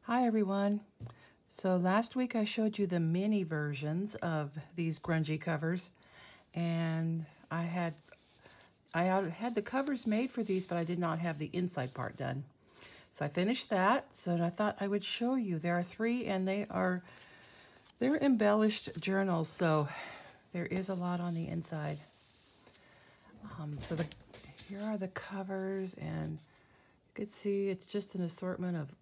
Hi everyone. So last week I showed you the mini versions of these grungy covers, and I had the covers made for these, but I did not have the inside part done. So I finished that, so I thought I would show you. There are three, and they're embellished journals, so there is a lot on the inside. Here are the covers, and you can see it's just an assortment of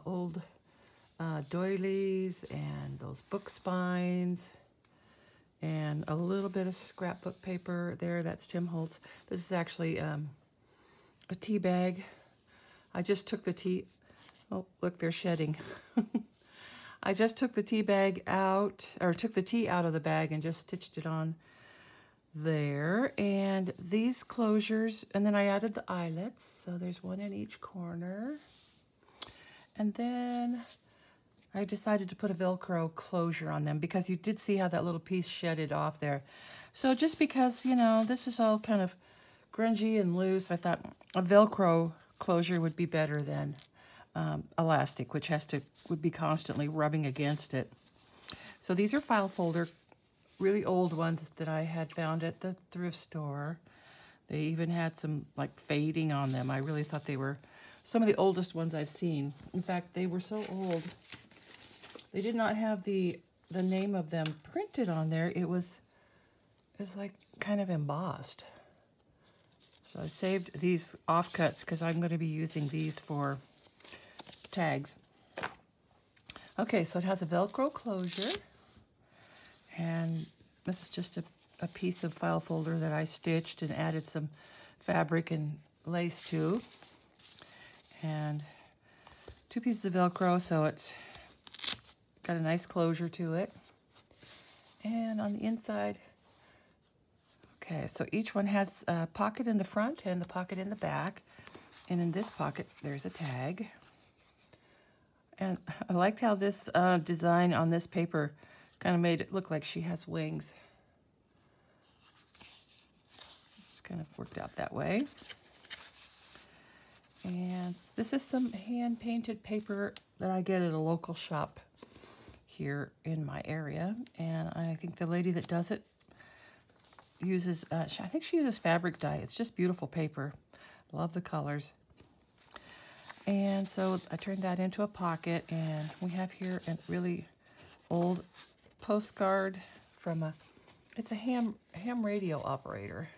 old doilies and those book spines and a little bit of scrapbook paper there. That's Tim Holtz. This is actually a tea bag. I just took the tea. Oh, look, they're shedding. I just took the tea bag out, or took the tea out of the bag and just stitched it on there. And these closures, and then I added the eyelets. So there's one in each corner. And then I decided to put a Velcro closure on them because you did see how that little piece shedded off there. So just because, you know, this is all kind of grungy and loose, I thought a Velcro closure would be better than elastic, which would be constantly rubbing against it. So these are file folder, really old ones that I had found at the thrift store. They even had some like fading on them. I really thought they were some of the oldest ones I've seen. In fact, they were so old, they did not have the name of them printed on there. It's like kind of embossed. So I saved these offcuts because I'm going to be using these for tags. Okay, so it has a Velcro closure. And this is just a piece of file folder that I stitched and added some fabric and lace to. And two pieces of Velcro, so it's got a nice closure to it. And on the inside, okay, so each one has a pocket in the front and the pocket in the back. And in this pocket, there's a tag. And I liked how this design on this paper kind of made it look like she has wings. It's kind of worked out that way. And this is some hand-painted paper that I get at a local shop here in my area. And I think the lady that does it uses, I think she uses fabric dye. It's just beautiful paper. Love the colors. And so I turned that into a pocket, and we have here a really old postcard from it's a ham radio operator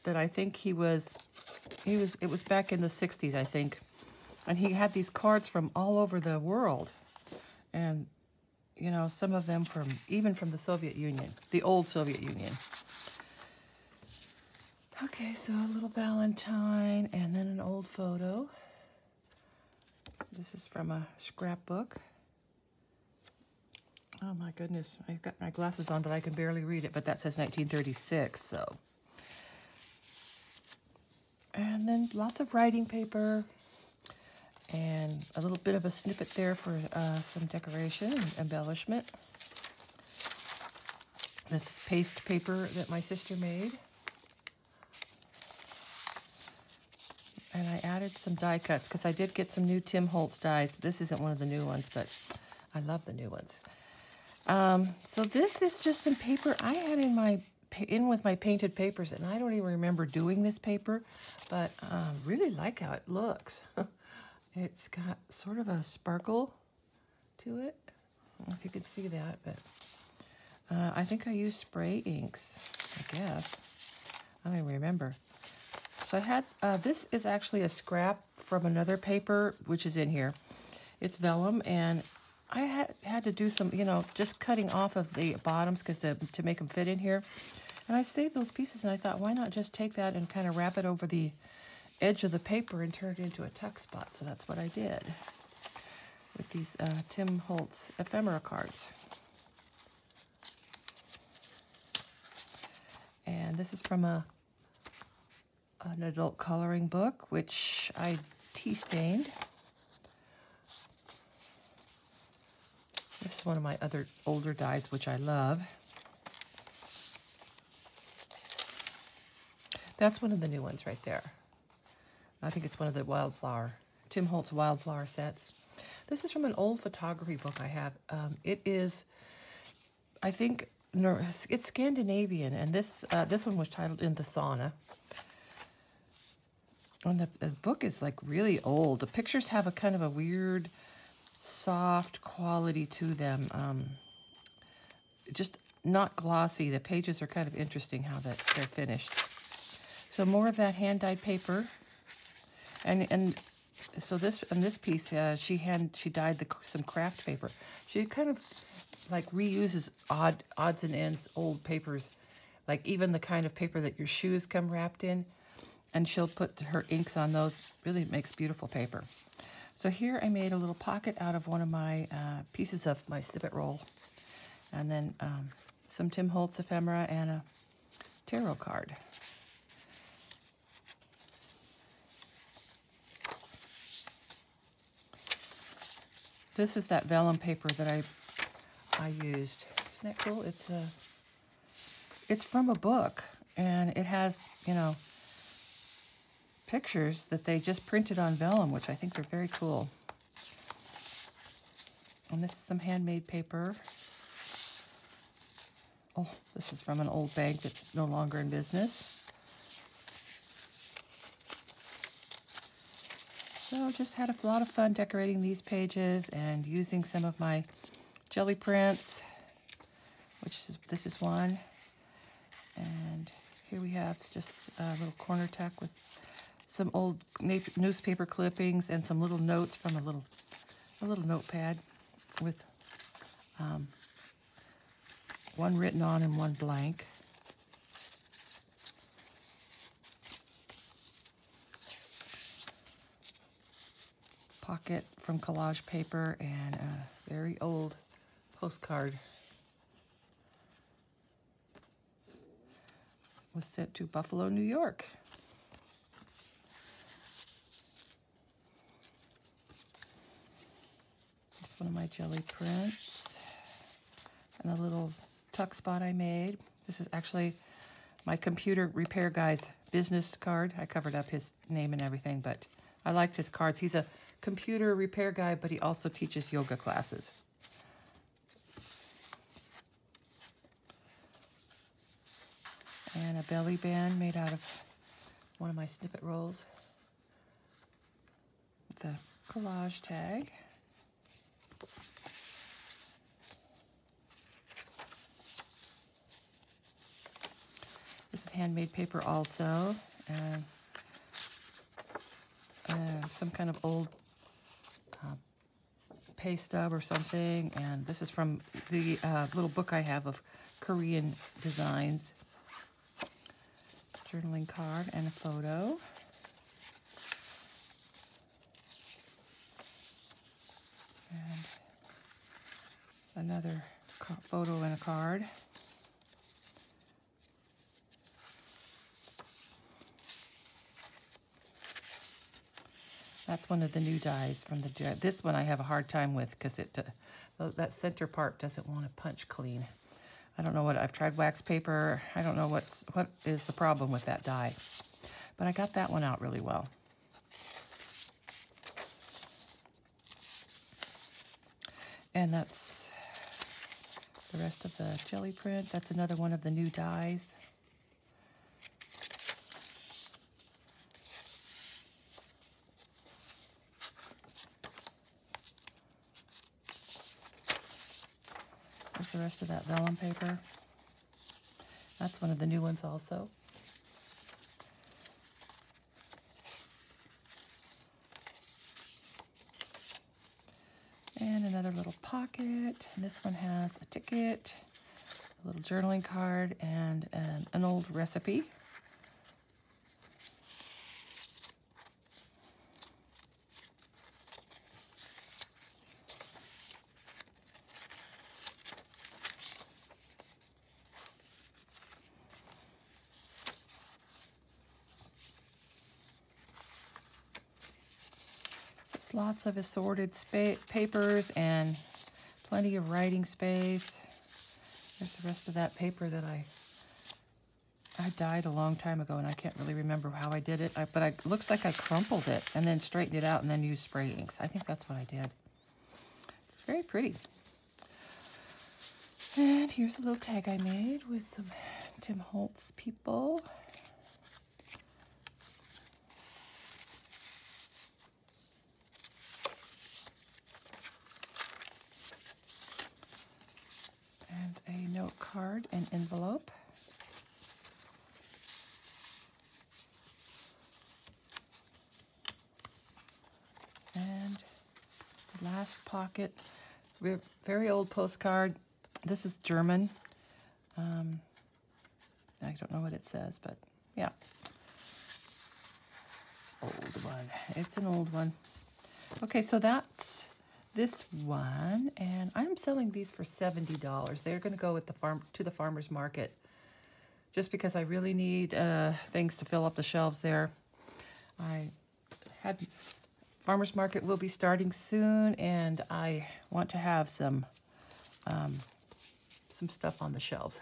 that I think it was back in the 60s, I think. And he had these cards from all over the world. And, you know, some of them even from the Soviet Union, the old Soviet Union. Okay, so a little Valentine and then an old photo. This is from a scrapbook. Oh my goodness, I've got my glasses on, but I can barely read it, but that says 1936, so. And then lots of writing paper and a little bit of a snippet there for some decoration and embellishment. This is paste paper that my sister made. And I added some die cuts because I did get some new Tim Holtz dies. This isn't one of the new ones, but I love the new ones. So this is just some paper I had in with my painted papers, and I don't even remember doing this paper, but really like how it looks. It's got sort of a sparkle to it. I don't know if you can see that, but I think I used spray inks, I guess. I don't even remember. So I had, this is actually a scrap from another paper, which is in here. It's vellum, and I had to do some, you know, just cutting off of the bottoms because to make them fit in here. And I saved those pieces, and I thought, why not just take that and kind of wrap it over the edge of the paper and turn it into a tuck spot. So that's what I did with these Tim Holtz ephemera cards. And this is from an adult coloring book, which I tea stained. This is one of my other older dies, which I love. That's one of the new ones right there. I think it's one of the wildflower Tim Holtz wildflower sets. This is from an old photography book I have. It is, I think, it's Scandinavian, and this one was titled In the Sauna. And the book is like really old. The pictures have a kind of a weird, soft quality to them. Just not glossy. The pages are kind of interesting how that they're finished. So more of that hand-dyed paper, and so this piece she dyed some craft paper. She kind of like reuses odds and ends old papers, like even the kind of paper that your shoes come wrapped in. And she'll put her inks on those. Really makes beautiful paper. So here I made a little pocket out of one of my pieces of my snippet roll. And then some Tim Holtz ephemera and a tarot card. This is that vellum paper that I used. Isn't that cool? It's from a book, and it has, you know, pictures that they just printed on vellum, which I think they're very cool. And this is some handmade paper. Oh, this is from an old bank that's no longer in business. So just had a lot of fun decorating these pages and using some of my jelly prints, this is one. And here we have just a little corner tack with some old newspaper clippings and some little notes from a little notepad with one written on and one blank. Pocket from collage paper and a very old postcard. It was sent to Buffalo, New York. That's one of my jelly prints. And a little tuck spot I made. This is actually my computer repair guy's business card. I covered up his name and everything, but I liked his cards. He's a computer repair guy, but he also teaches yoga classes. And a belly band made out of one of my snippet rolls. The collage tag. This is handmade paper also. Some kind of old pay stub or something. And this is from the little book I have of Korean designs. Journaling card and a photo. And another photo and a card. That's one of the new dies from the this one I have a hard time with because that center part doesn't want to punch clean. I don't know what, I've tried wax paper. I don't know what is the problem with that die. But I got that one out really well. And that's the rest of the jelly print. That's another one of the new dies. There's the rest of that vellum paper. That's one of the new ones also. And another little pocket. And this one has a ticket, a little journaling card, and an old recipe. Lots of assorted papers and plenty of writing space. There's the rest of that paper that I I dyed a long time ago, and I can't really remember how I did it. But it looks like I crumpled it and then straightened it out and then used spray inks. I think that's what I did. It's very pretty. And here's a little tag I made with some Tim Holtz people. And a note card and envelope. And the last pocket, very old postcard. This is German. I don't know what it says, but yeah. It's an old one. It's an old one. Okay, so that's this one, and I'm selling these for $70. They're going to go at the farmer's market, just because I really need things to fill up the shelves there. Farmer's market will be starting soon, and I want to have some stuff on the shelves.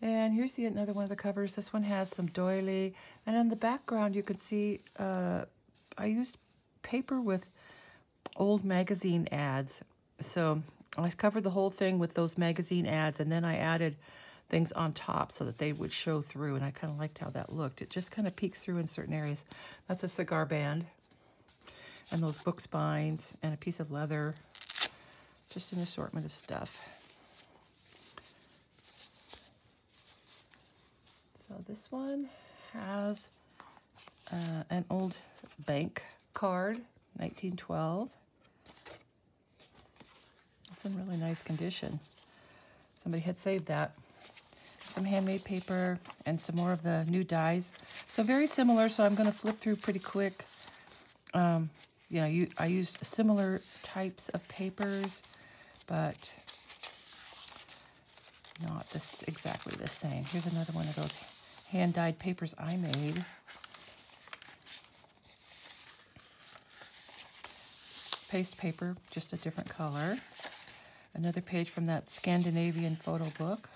And here's another one of the covers. This one has some doily, and in the background you can see I used paper with old magazine ads. So I covered the whole thing with those magazine ads, and then I added things on top so that they would show through, and I kind of liked how that looked. It just kind of peeks through in certain areas. That's a cigar band, and those book spines, and a piece of leather. Just an assortment of stuff. So this one has an old bank card, 1912. It's in really nice condition. Somebody had saved that. Some handmade paper and some more of the new dies. So very similar, so I'm going to flip through pretty quick. I used similar types of papers, but not exactly the same. Here's another one of those hand-dyed papers I made. Paste paper, just a different color. Another page from that Scandinavian photo book.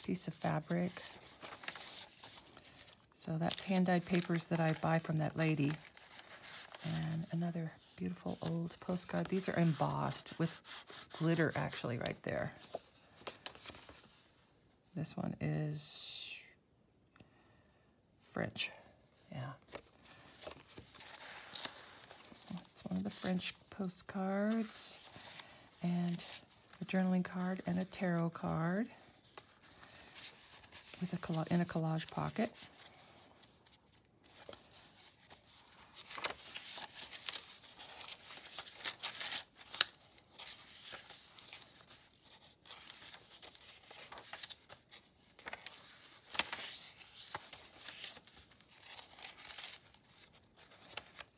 Piece of fabric. So that's hand-dyed papers that I buy from that lady. And another beautiful old postcard. These are embossed with glitter actually right there. This one is French. Yeah. It's one of the French postcards. And a journaling card and a tarot card with in a collage pocket.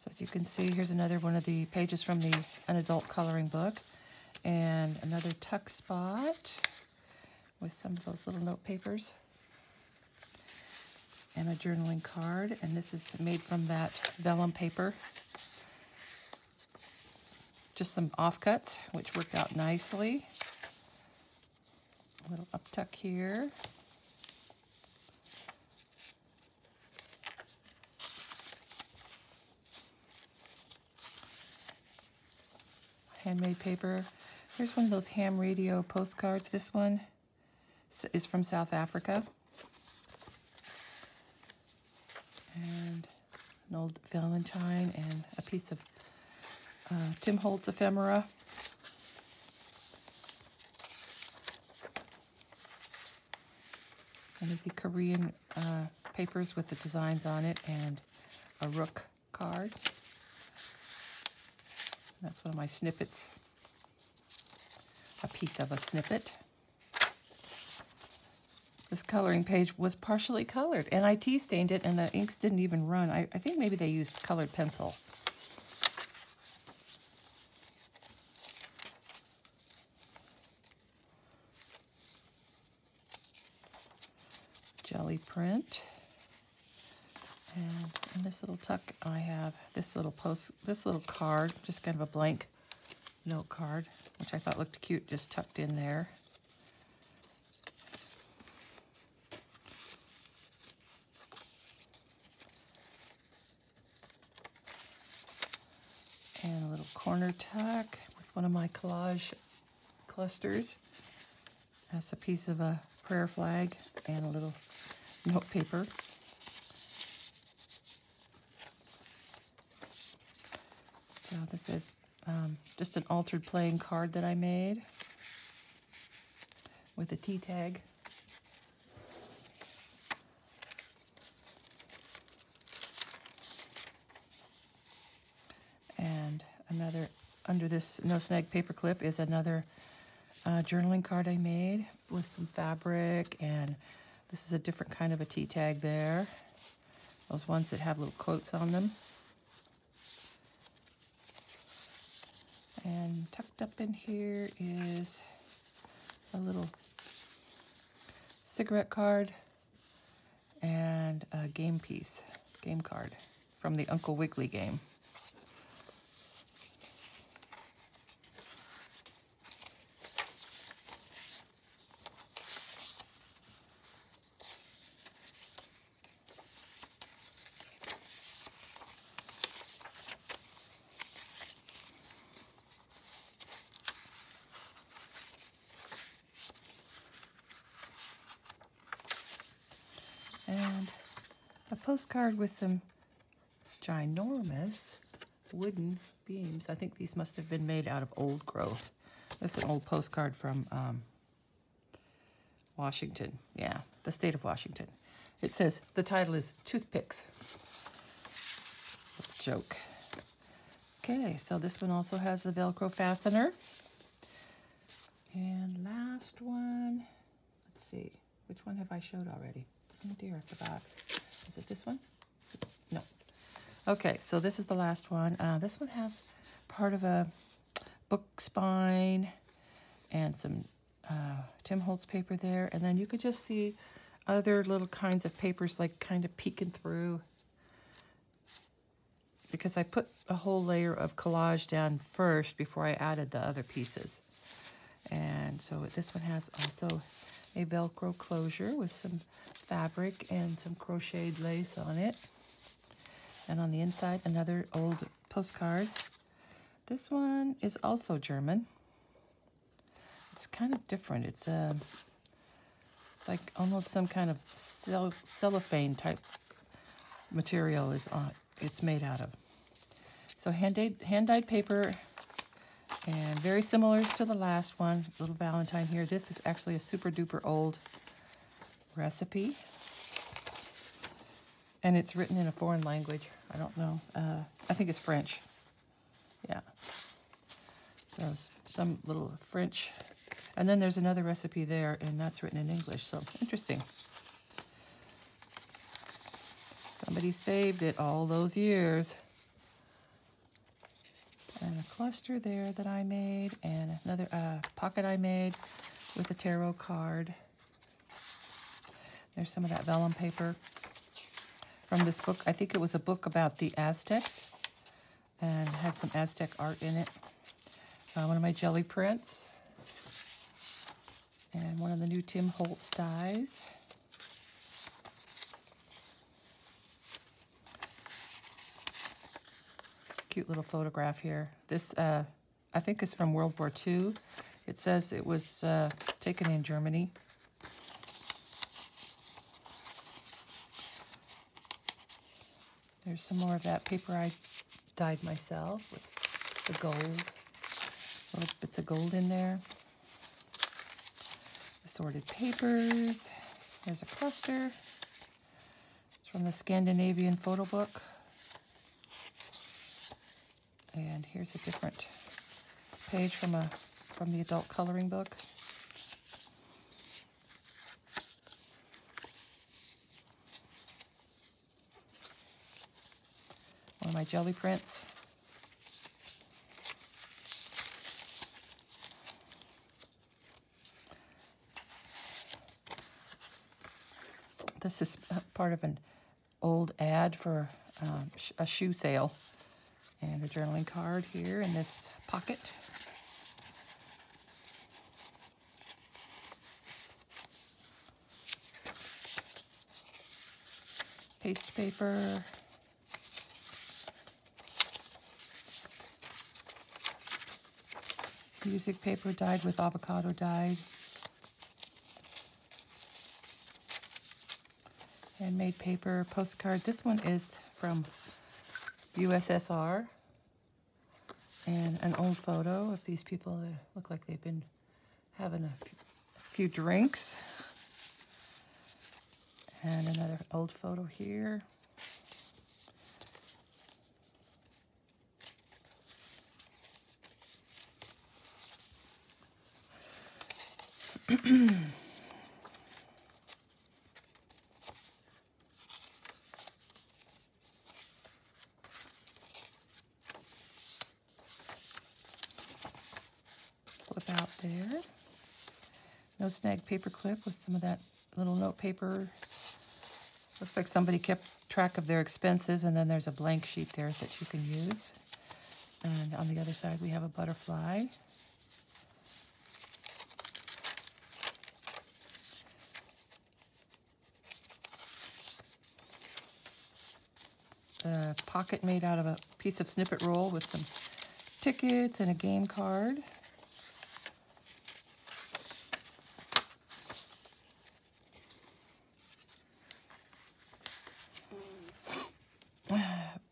As you can see, here's another one of the pages from an adult coloring book, and another tuck spot with some of those little note papers, and a journaling card, and this is made from that vellum paper. Just some offcuts, which worked out nicely. A little uptuck here. Handmade paper. Here's one of those ham radio postcards. This one is from South Africa. And an old Valentine and a piece of Tim Holtz ephemera. One of the Korean papers with the designs on it, and a rook card. That's one of my snippets, a piece of a snippet. This coloring page was partially colored, and I tea stained it, and the inks didn't even run. I think maybe they used colored pencil. Jelly print. And in this little tuck, I have this little card, just kind of a blank note card, which I thought looked cute, just tucked in there. And a little corner tuck with one of my collage clusters. That's a piece of a prayer flag and a little note paper. So this is just an altered playing card that I made with a T tag. And another, under this no snag paper clip is another journaling card I made with some fabric, and this is a different kind of a T tag there. Those ones that have little quotes on them. And tucked up in here is a little cigarette card and a game card from the Uncle Wiggily game. And a postcard with some ginormous wooden beams. I think these must have been made out of old growth. This is an old postcard from Washington. Yeah, the state of Washington. It says, the title is Toothpicks. Joke. Okay, so this one also has the Velcro fastener. And last one, let's see, which one have I showed already? Oh dear, I forgot. Is it this one? No. Okay, so this is the last one. This one has part of a book spine and some Tim Holtz paper there. And then you could just see other little kinds of papers like kind of peeking through, because I put a whole layer of collage down first before I added the other pieces. And so this one has also a Velcro closure with some fabric and some crocheted lace on it. And on the inside, another old postcard. This one is also German. It's kind of different. It's like almost some kind of cellophane type material is on. It's made out of. So hand-dyed paper, and very similar to the last one. Little Valentine here. This is actually a super duper old recipe, and it's written in a foreign language. I don't know. I think it's French. Yeah. So some little French. And then there's another recipe there, and that's written in English. So interesting. Somebody saved it all those years. And a cluster there that I made, and another pocket I made with a tarot card. There's some of that vellum paper from this book. I think it was a book about the Aztecs, and had some Aztec art in it. One of my jelly prints, and one of the new Tim Holtz dies. Cute little photograph here. This, I think, is from World War II. It says it was taken in Germany. There's some more of that paper I dyed myself with the gold. Little bits of gold in there. Assorted papers. There's a cluster. It's from the Scandinavian photo book. And here's a different page from the adult coloring book. One of my jelly prints. This is part of an old ad for a shoe sale. And a journaling card here in this pocket. Paste paper. music paper dyed with avocado dye. Handmade paper, postcard. This one is from USSR. And an old photo of these people that look like they've been having a few drinks. And another old photo here. Flip out there. No snag paper clip with some of that little note paper. Looks like somebody kept track of their expenses, and then there's a blank sheet there that you can use. And on the other side we have a butterfly. A pocket made out of a piece of snippet roll with some tickets and a game card.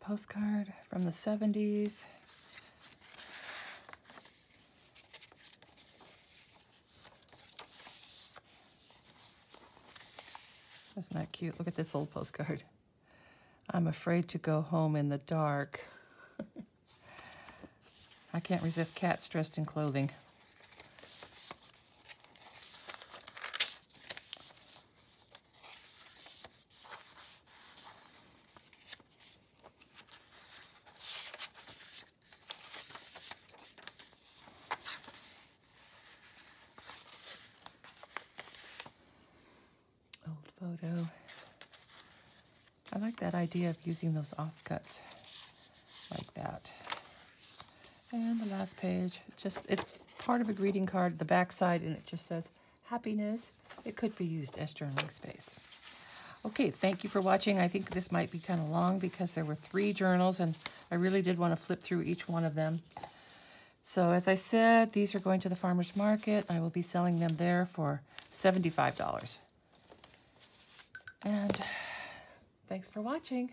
Postcard from the 70s. Isn't that cute? Look at this old postcard. I'm afraid to go home in the dark. I can't resist cats dressed in clothing. Old photo. I like that idea of using those offcuts like that. And the last page, it's part of a greeting card, the back side, and it just says happiness. It could be used as journaling space. Okay, thank you for watching. I think this might be kind of long because there were 3 journals, and I really did want to flip through each one of them. So as I said, these are going to the farmer's market. I will be selling them there for $75. And thanks for watching.